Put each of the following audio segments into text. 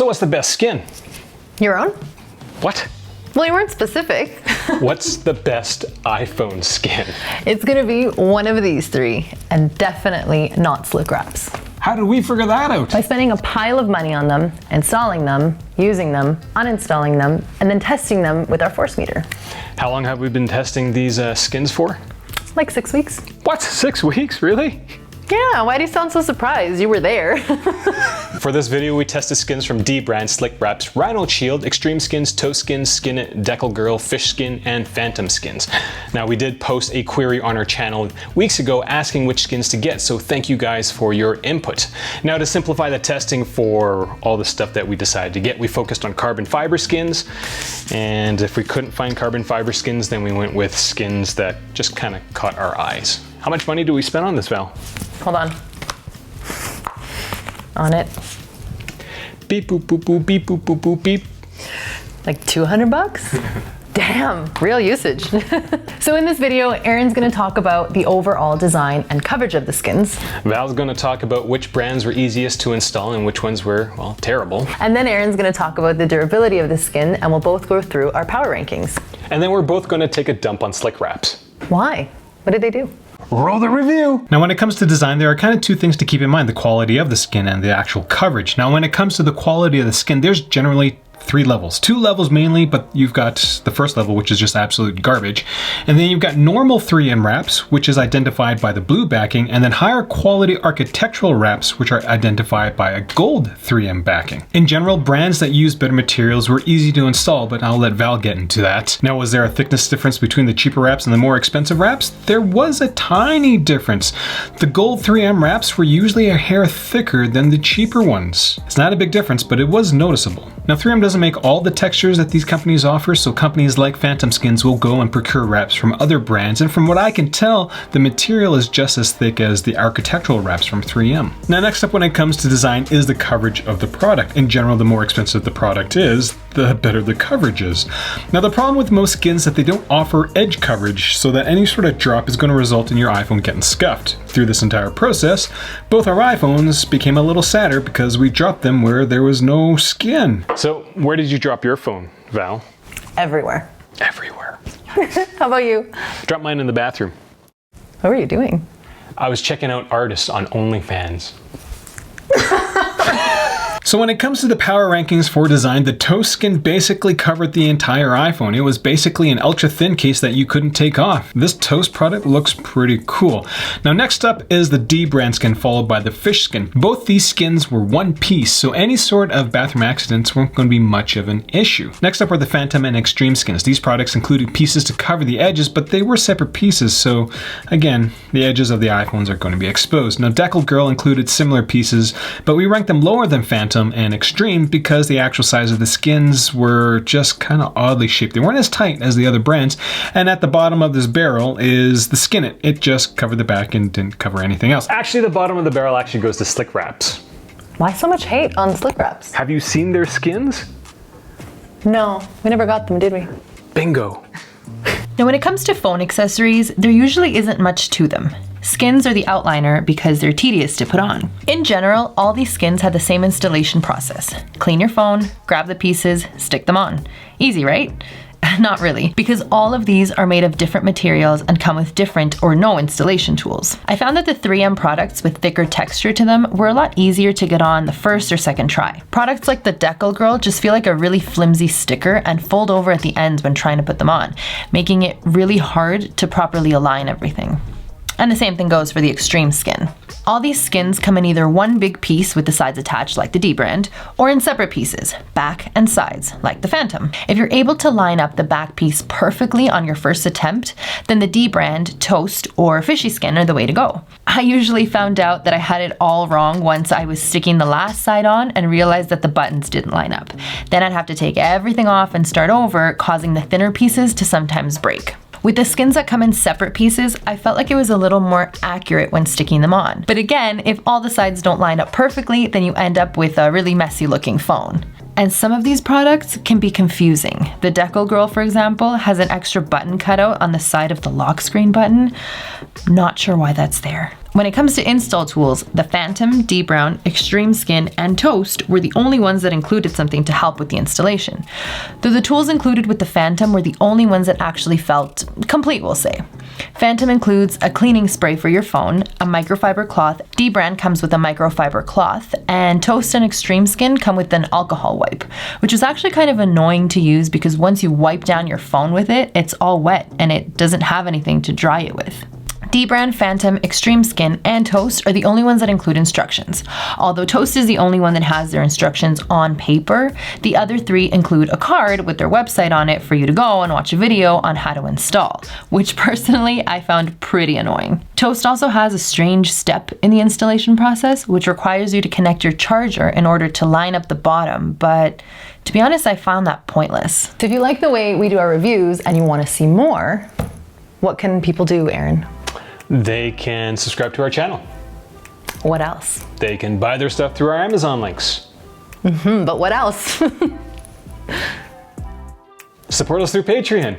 So what's the best skin? Your own? What? Well, you weren't specific. What's the best iPhone skin? It's gonna be one of these three, and definitely not SlickWraps. How did we figure that out? By spending a pile of money on them, installing them, using them, uninstalling them, and then testing them with our force meter. How long have we been testing these skins for? Like 6 weeks. What, 6 weeks, really? Yeah, why do you sound so surprised? You were there. For this video, we tested skins from D brand, SlickWraps, Rhino Shield, Xtreme Skin's, Toast Skin, SkinIt, Decal Girl, Fish Skin, and Phantom Skinz. Now, we did post a query on our channel weeks ago asking which skins to get, so thank you guys for your input. Now, to simplify the testing for all the stuff that we decided to get, we focused on carbon fiber skins, and if we couldn't find carbon fiber skins, then we went with skins that just kind of caught our eyes. How much money do we spend on this, Val? Hold on. On it. Beep, boop, boop, boop, beep, boop, boop, boop, beep. Like 200 bucks? Damn, real usage. So in this video, Aaron's gonna talk about the overall design and coverage of the skins. Val's gonna talk about which brands were easiest to install and which ones were, well, terrible. And then Aaron's gonna talk about the durability of the skin, and we'll both go through our power rankings. And then we're both gonna take a dump on SlickWraps. Why? What did they do? Roll the review. Now, when it comes to design, there are kind of two things to keep in mind: the quality of the skin and the actual coverage. Now, when it comes to the quality of the skin, there's generally 3 levels. 2 levels mainly, but you've got the first level, which is just absolute garbage. And then you've got normal 3M wraps, which is identified by the blue backing, and then higher quality architectural wraps, which are identified by a gold 3M backing. In general, brands that use better materials were easy to install, but I'll let Val get into that. Now, was there a thickness difference between the cheaper wraps and the more expensive wraps? There was a tiny difference. The gold 3M wraps were usually a hair thicker than the cheaper ones. It's not a big difference, but it was noticeable. Now, 3M doesn't make all the textures that these companies offer, so companies like Phantom Skinz will go and procure wraps from other brands, and from what I can tell, the material is just as thick as the architectural wraps from 3M. Now, next up when it comes to design is the coverage of the product. In general, the more expensive the product is, the better the coverage is. Now, the problem with most skins is that they don't offer edge coverage, so that any sort of drop is going to result in your iPhone getting scuffed. Through this entire process, both our iPhones became a little sadder because we dropped them where there was no skin. So, where did you drop your phone, Val? Everywhere. Everywhere. How about you? Dropped mine in the bathroom. What were you doing? I was checking out artists on OnlyFans. So when it comes to the power rankings for design, the Toast Skin basically covered the entire iPhone. It was basically an ultra thin case that you couldn't take off. This Toast product looks pretty cool. Now, next up is the D brand skin, followed by the Fish Skin. Both these skins were one piece, so any sort of bathroom accidents weren't going to be much of an issue. Next up are the Phantom and Xtreme Skins. These products included pieces to cover the edges, but they were separate pieces, so again, the edges of the iPhones are going to be exposed. Now, Decal Girl included similar pieces, but we ranked them lower than Phantom and Xtreme because the actual size of the skins were just kind of oddly shaped. They weren't as tight as the other brands. And at the bottom of this barrel is the SkinIt. It just covered the back and didn't cover anything else. Actually, the bottom of the barrel actually goes to SlickWraps. Why so much hate on SlickWraps? Have you seen their skins? No, we never got them, did we? Bingo. Now, when it comes to phone accessories, there usually isn't much to them. Skins are the outliner because they're tedious to put on. In general, all these skins have the same installation process. Clean your phone, grab the pieces, stick them on. Easy, right? Not really, because all of these are made of different materials and come with different or no installation tools. I found that the 3M products with thicker texture to them were a lot easier to get on the first or second try. Products like the Decal Girl just feel like a really flimsy sticker and fold over at the ends when trying to put them on, making it really hard to properly align everything. And the same thing goes for the Xtreme Skin. All these skins come in either one big piece with the sides attached like the D brand, or in separate pieces, back and sides, like the Phantom. If you're able to line up the back piece perfectly on your first attempt, then the D brand, Toast, or Fishy Skin are the way to go. I usually found out that I had it all wrong once I was sticking the last side on and realized that the buttons didn't line up. Then I'd have to take everything off and start over, causing the thinner pieces to sometimes break. With the skins that come in separate pieces, I felt like it was a little more accurate when sticking them on. But again, if all the sides don't line up perfectly, then you end up with a really messy looking phone. And some of these products can be confusing. The Decal Girl, for example, has an extra button cutout on the side of the lock screen button. Not sure why that's there. When it comes to install tools, the Phantom, D-Brown, Xtreme Skin, and Toast were the only ones that included something to help with the installation. Though the tools included with the Phantom were the only ones that actually felt complete, we'll say. Phantom includes a cleaning spray for your phone, a microfiber cloth, D-Brand comes with a microfiber cloth, and Toast and Xtreme Skin come with an alcohol wipe, which is actually kind of annoying to use because once you wipe down your phone with it, it's all wet and it doesn't have anything to dry it with. D-Brand, Phantom, Xtreme Skin, and Toast are the only ones that include instructions. Although Toast is the only one that has their instructions on paper, the other three include a card with their website on it for you to go and watch a video on how to install, which personally I found pretty annoying. Toast also has a strange step in the installation process, which requires you to connect your charger in order to line up the bottom, but to be honest, I found that pointless. So if you like the way we do our reviews and you want to see more, what can people do, Aaron? They can subscribe to our channel. What else? They can buy their stuff through our Amazon links. But what else? Support us through Patreon.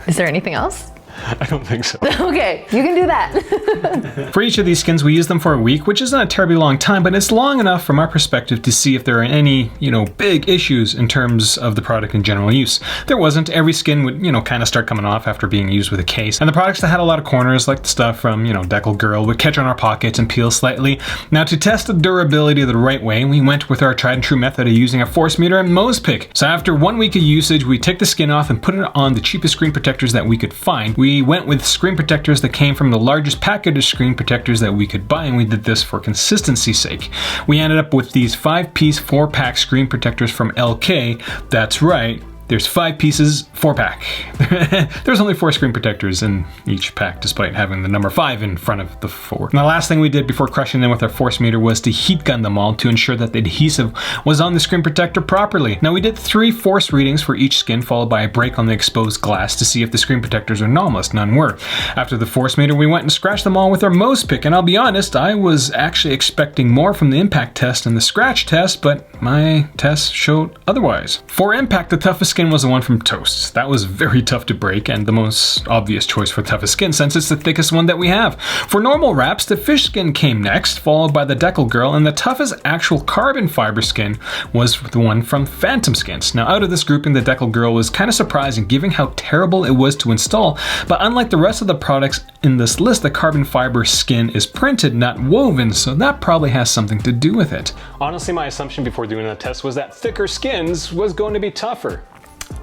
Is there anything else? I don't think so. Okay, you can do that. For each of these skins, we use them for a week, which isn't a terribly long time, but it's long enough from our perspective to see if there are any, big issues in terms of the product in general use. There wasn't. Every skin would, kind of start coming off after being used with a case. And the products that had a lot of corners, like the stuff from, Decal Girl, would catch on our pockets and peel slightly. Now, to test the durability the right way, we went with our tried and true method of using a force meter and Mo's pick. So after 1 week of usage, we take the skin off and put it on the cheapest screen protectors that we could find. We went with screen protectors that came from the largest package of screen protectors that we could buy, and we did this for consistency's sake. We ended up with these 5-piece 4-pack screen protectors from LK. That's right. There's 5 pieces, 4-pack. There's only 4 screen protectors in each pack, despite having the number 5 in front of the 4. Now, the last thing we did before crushing them with our force meter was to heat gun them all to ensure that the adhesive was on the screen protector properly. Now, we did 3 force readings for each skin, followed by a break on the exposed glass to see if the screen protectors are anomalous. None were. After the force meter, we went and scratched them all with our Mo's pick, and I'll be honest, I was actually expecting more from the impact test and the scratch test, but my tests showed otherwise. For impact, the toughest skin was the one from Toast. That was very tough to break and the most obvious choice for toughest skin since it's the thickest one that we have. For normal wraps, the fish skin came next, followed by the Decal Girl, and the toughest actual carbon fiber skin was the one from Phantom Skinz. Now, out of this grouping, the Decal Girl was kind of surprising given how terrible it was to install, but unlike the rest of the products in this list, the carbon fiber skin is printed, not woven, so that probably has something to do with it. Honestly, my assumption before doing the test was that thicker skins was going to be tougher.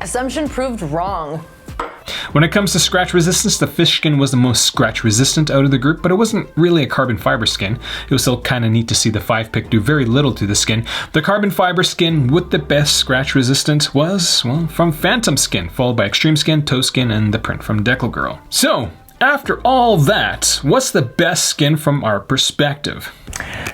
Assumption proved wrong. When it comes to scratch resistance, the fish skin was the most scratch resistant out of the group, but it wasn't really a carbon fiber skin. It was still kind of neat to see the 5-pick do very little to the skin. The carbon fiber skin with the best scratch resistance was, well, from Phantom Skin, followed by Xtreme Skin, Toast Skin, and the print from Decal Girl. So, after all that, what's the best skin from our perspective?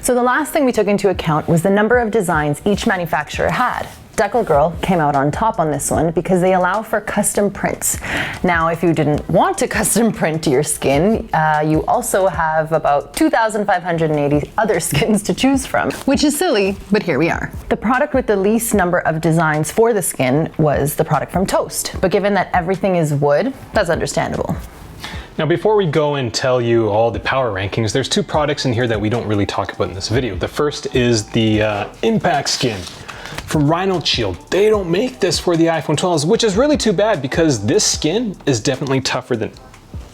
So the last thing we took into account was the number of designs each manufacturer had. Decal Girl came out on top on this one because they allow for custom prints. Now, if you didn't want to custom print your skin, you also have about 2,580 other skins to choose from, which is silly, but here we are. The product with the least number of designs for the skin was the product from Toast, but given that everything is wood, that's understandable. Now, before we go and tell you all the power rankings, there's 2 products in here that we don't really talk about in this video. The first is the Impact Skin from Rhino Shield. They don't make this for the iPhone 12s, which is really too bad because this skin is definitely tougher than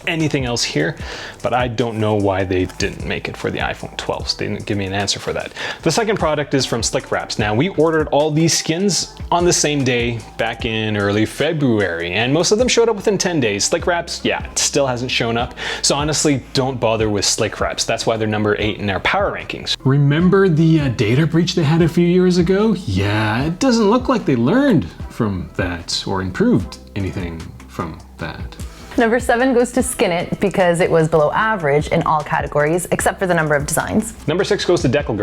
anything else here, but I don't know why they didn't make it for the iPhone 12s. They didn't give me an answer for that. The second product is from SlickWraps. Now, we ordered all these skins on the same day back in early February, and most of them showed up within 10 days. SlickWraps, yeah, it still hasn't shown up. So honestly, don't bother with SlickWraps. That's why they're number 8 in our power rankings. Remember the data breach they had a few years ago? Yeah, it doesn't look like they learned from that or improved anything from that. Number 7 goes to SkinIt because it was below average in all categories except for the number of designs. Number 6 goes to Decal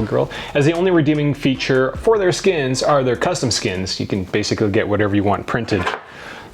Girl, as the only redeeming feature for their skins are their custom skins. You can basically get whatever you want printed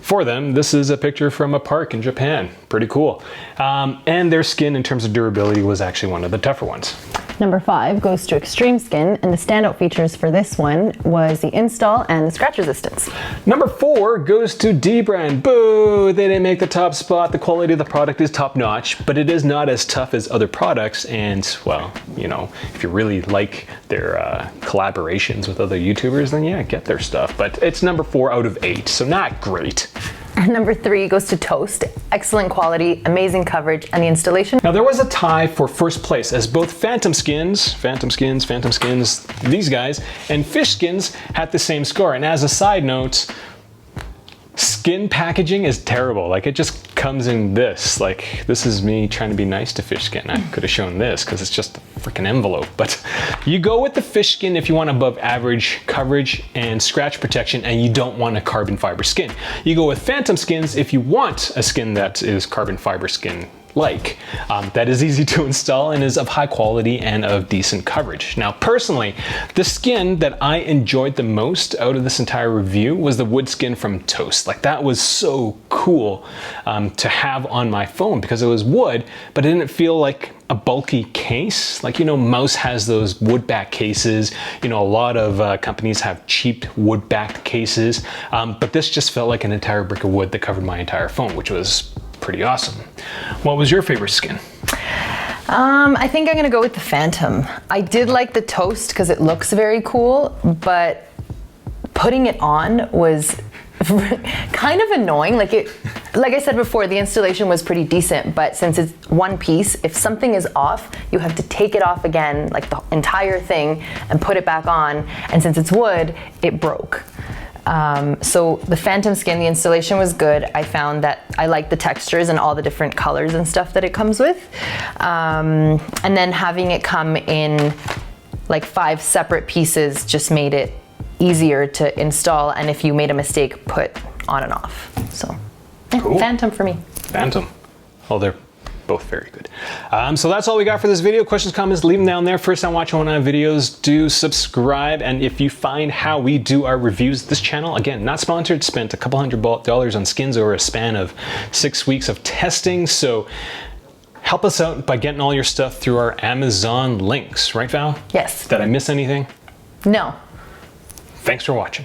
for them. This is a picture from a park in Japan. Pretty cool. And their skin in terms of durability was actually one of the tougher ones. Number 5 goes to Xtreme Skin, and the standout features for this one was the install and the scratch resistance. Number 4 goes to D brand. Boo! They didn't make the top spot. The quality of the product is top notch, but it is not as tough as other products. And well, you know, if you really like their collaborations with other YouTubers, then yeah, get their stuff. But it's number 4 out of 8, so not great. And number 3 goes to Toast. Excellent quality, amazing coverage, and the installation. Now there was a tie for first place as both Phantom Skinz, these guys, and Fish Skins had the same score. And as a side note, skin packaging is terrible. Like, it just comes in this. Like, this is me trying to be nice to Fish Skin. I could have shown this because it's just a freaking envelope. But you go with the Fish Skin if you want above average coverage and scratch protection and you don't want a carbon fiber skin. You go with Phantom Skinz if you want a skin that is carbon fiber skin that is easy to install and is of high quality and of decent coverage. Now personally, the skin that I enjoyed the most out of this entire review was the wood skin from Toast. Like, that was so cool to have on my phone because it was wood, but it didn't feel like a bulky case. Like, you know, Mouse has those wood back cases. You know, a lot of companies have cheap wood backed cases, but this just felt like an entire brick of wood that covered my entire phone, which was pretty awesome. What was your favorite skin? I think I'm gonna go with the Phantom. I did like the Toast because it looks very cool, but putting it on was kind of annoying. Like I said before, the installation was pretty decent, but since it's one piece, if something is off, you have to take it off again, like the entire thing, and put it back on. And since it's wood, it broke. So the Phantom Skin, the installation was good. I found that I liked the textures and all the different colors and stuff that it comes with. And then having it come in like 5 separate pieces just made it easier to install, and if you made a mistake, put on and off. So yeah, cool. Phantom for me. Phantom. Oh, they're both very good. So that's all we got for this video. Questions, comments, leave them down there. First time watching one of my videos, do subscribe. And if you find how we do our reviews, this channel, again, not sponsored, spent a couple $100 on skins over a span of 6 weeks of testing. So help us out by getting all your stuff through our Amazon links. Right, Val? Yes. Did I miss anything? No. Thanks for watching.